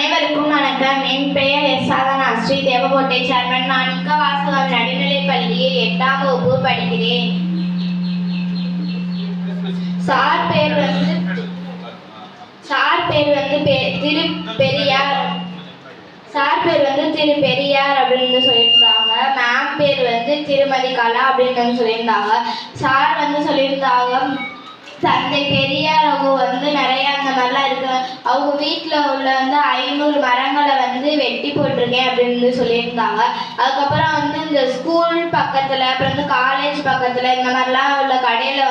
அனைவருக்கும் வணக்கம். என் பெயர் எஸ் சாதனா ஸ்ரீ தேவகோட்டை சேர்மன். நான் வாசகம் நடுநிலைப் பள்ளியில் 8ஆம் வகுப்பு படிக்கிறேன். சார் பேர் திரு பெரியார் அப்படின்னு சொல்லியிருந்தாங்க. மேம் பேர் திருமதி கலா அப்படின்னு சொல்லியிருந்தாங்க. சார் சொல்லியிருந்தாங்க, தந்தை பெரியார் அவங்க நிறைய அந்த மாதிரிலாம் இருக்கு, அவங்க வீட்டில் உள்ள 500 மரங்களை வெட்டி போட்டிருக்கேன் அப்படின்னு சொல்லியிருந்தாங்க. அதுக்கப்புறம் இந்த ஸ்கூல் பக்கத்தில், அப்புறம் காலேஜ் பக்கத்தில் இந்த மாதிரிலாம் உள்ள கடையில்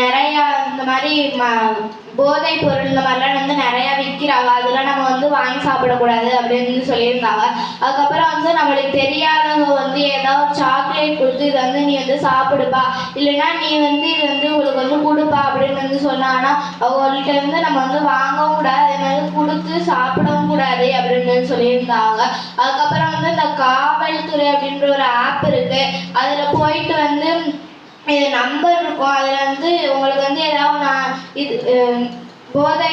நிறையா இந்த மாதிரி போதை பொருள் இந்த மாதிரிலாம் நிறையா விற்கிறாங்க. அதெல்லாம் நம்ம வாங்கி சாப்பிடக்கூடாது அப்படின்னு சொல்லியிருந்தாங்க. அதுக்கப்புறம் நம்மளுக்கு தெரியாதவங்க ஏதாவது சாக்லேட் கொடுத்து இது நீ சாப்பிடுப்பா, இல்லைன்னா நீ இது உங்களுக்கு கொடுப்பா அப்படின்னு சொன்னாங்கன்னா அவங்கள்ட்ட நம்ம வாங்கவும் கூடாது, அதே மாதிரி கொடுத்து சாப்பிடவும் கூடாது அப்படின்னு சொல்லியிருந்தாங்க. அதுக்கப்புறம் இந்த காவல்துறை அப்படின்ற ஒரு ஆப் இருக்கு, அதில் போயிட்டு இது நம்பர் இருக்கும். அதில் உங்களுக்கு ஏதாவது போதை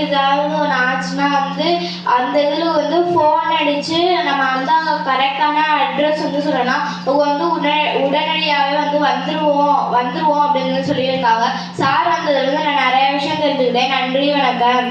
ஏதாவது ஒன்று ஆச்சுன்னா அந்த இதில் ஃபோன் அடித்து நம்ம அங்கே கரெக்டான அட்ரஸ் சொல்லலாம். அவங்க உடனடியாகவே வந்துருவோம் அப்படின்னு சொல்லியிருந்தாங்க. சார் வந்ததுலேருந்து நான் நிறைய விஷயம் தெரிஞ்சுக்கிட்டேன். நன்றி, வணக்கம்.